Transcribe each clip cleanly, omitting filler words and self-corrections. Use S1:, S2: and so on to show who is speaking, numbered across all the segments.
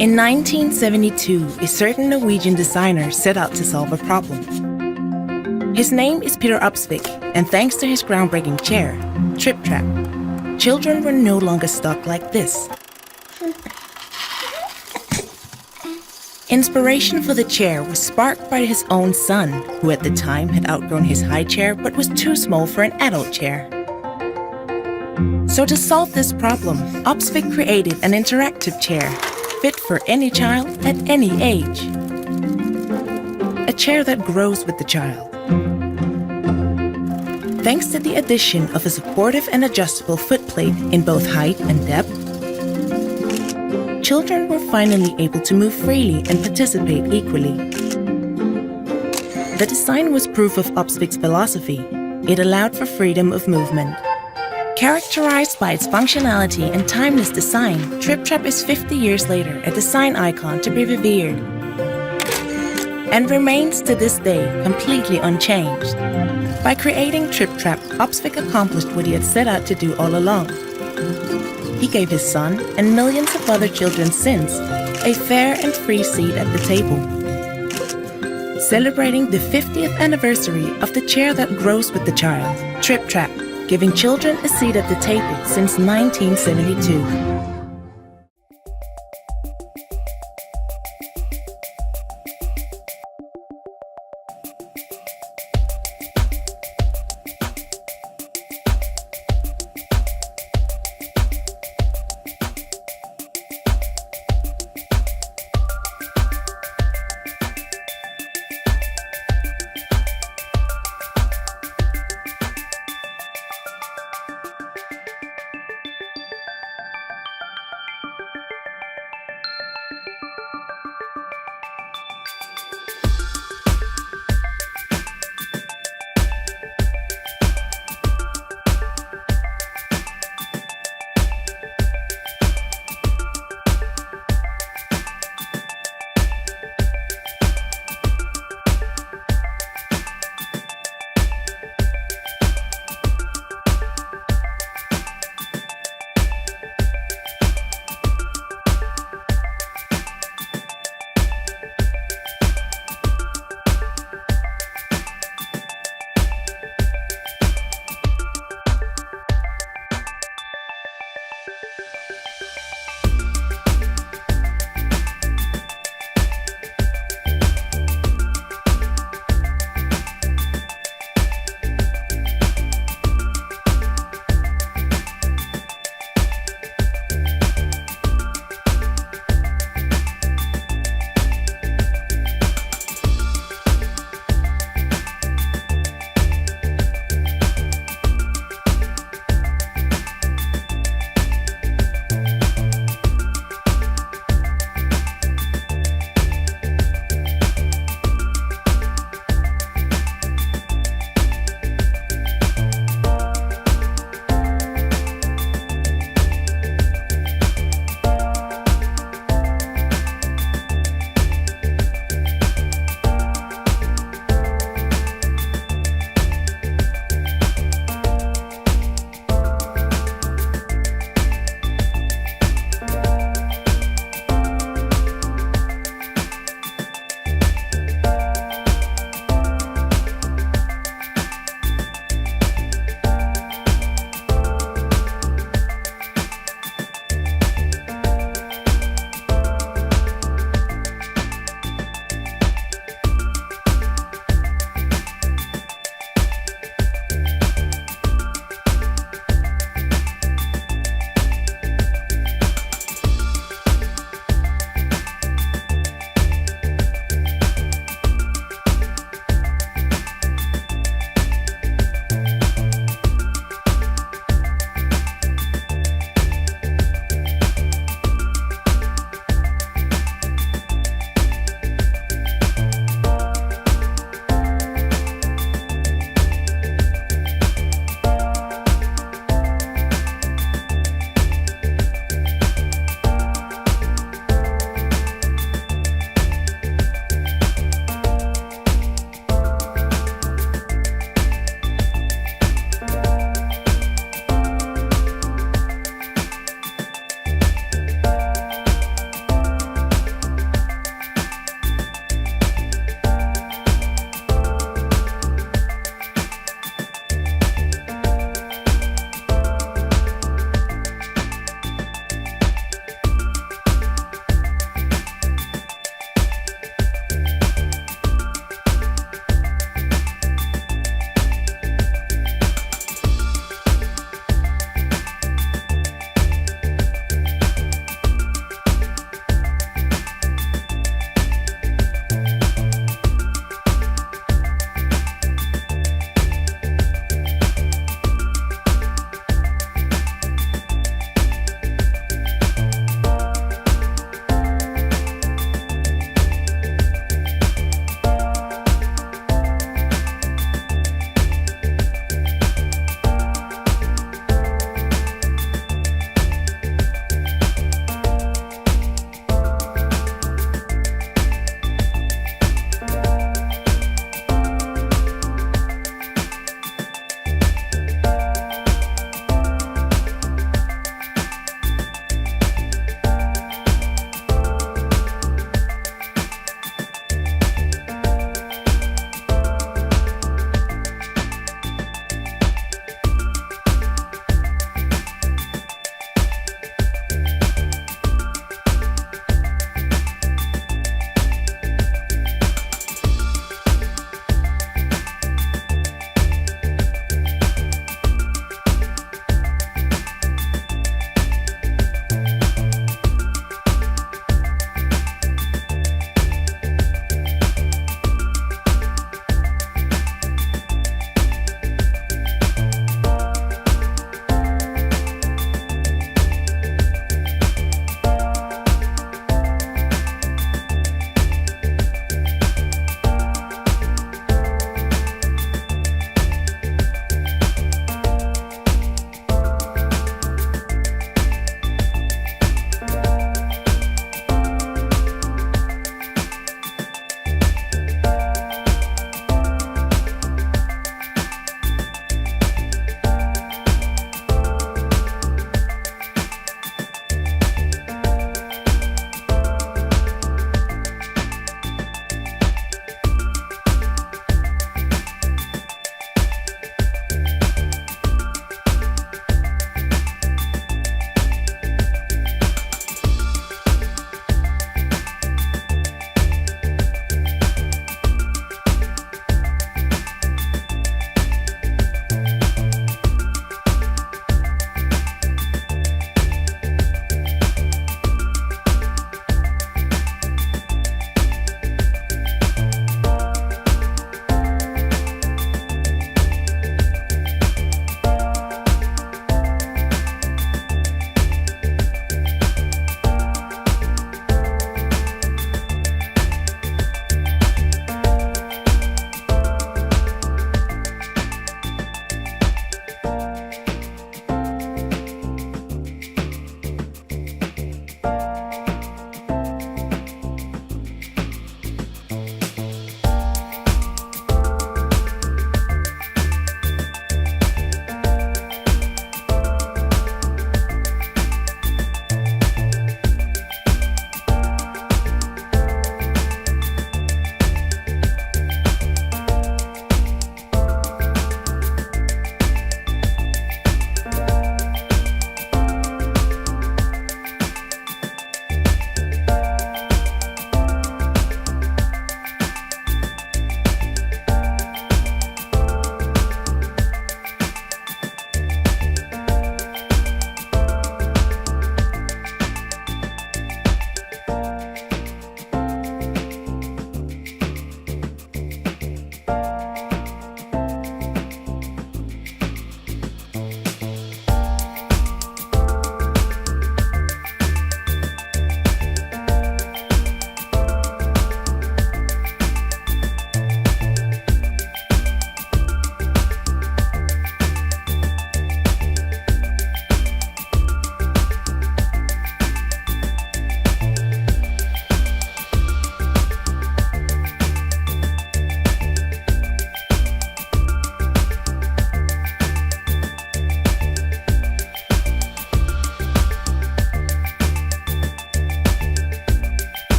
S1: In 1972, a certain Norwegian designer set out to solve a problem. His name is Peter Opsvik, and thanks to his groundbreaking chair, Tripp Trapp, children were no longer stuck like this. Inspiration for the chair was sparked by his own son, who at the time had outgrown his high chair but was too small for an adult chair. So to solve this problem, Opsvik created an interactive chair, fit for any child at any age. A chair that grows with the child. Thanks to the addition of a supportive and adjustable footplate in both height and depth, children were finally able to move freely and participate equally. The design was proof of Opsvik's philosophy. It allowed for freedom of movement. Characterized by its functionality and timeless design, Tripp Trapp is 50 years later a design icon to be revered, and remains to this day completely unchanged. By creating Tripp Trapp, Opsvik accomplished what he had set out to do all along. He gave his son, and millions of other children since, a fair and free seat at the table. Celebrating the 50th anniversary of the chair that grows with the child, Tripp Trapp, giving children a seat at the table since 1972.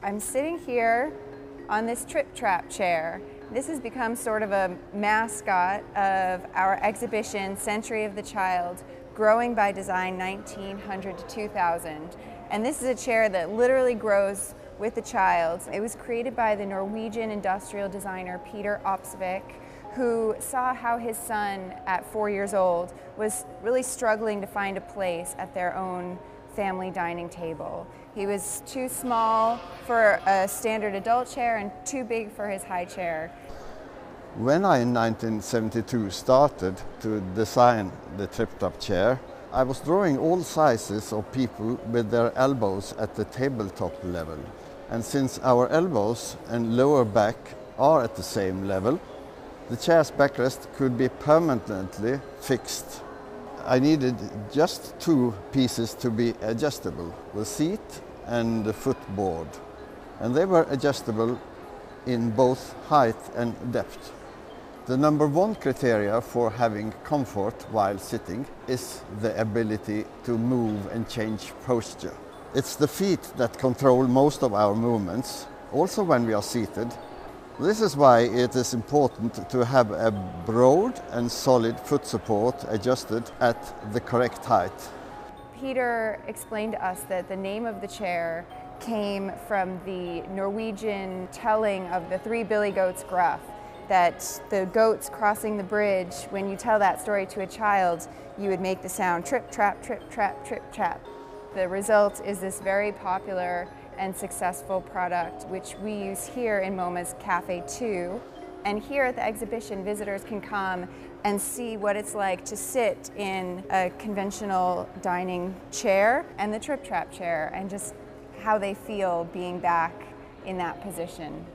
S2: I'm sitting here on this Tripp Trapp chair. This has become sort of a mascot of our exhibition, Century of the Child, Growing by Design 1900 to 2000. And this is a chair that literally grows with the child. It was created by the Norwegian industrial designer Peter Opsvik, who saw how his son at 4 years old was really struggling to find a place at their own family dining table. He was too small for a standard adult chair and too big for his high chair.
S3: When I in 1972 started to design the Tripp Trapp chair, I was drawing all sizes of people with their elbows at the tabletop level. And since our elbows and lower back are at the same level, the chair's backrest could be permanently fixed. I needed just two pieces to be adjustable, the seat and the footboard. And they were adjustable in both height and depth. The number one criteria for having comfort while sitting is the ability to move and change posture. It's the feet that control most of our movements, also when we are seated. This is why it is important to have a broad and solid foot support adjusted at the correct height.
S2: Peter explained to us that the name of the chair came from the Norwegian telling of the three billy goats gruff, that the goats crossing the bridge, when you tell that story to a child, you would make the sound trip, trap, trip, trap, trip, trap. The result is this very popular and successful product, which we use here in MoMA's Cafe 2. And here at the exhibition, visitors can come and see what it's like to sit in a conventional dining chair and the Tripp Trapp chair, and just how they feel being back in that position.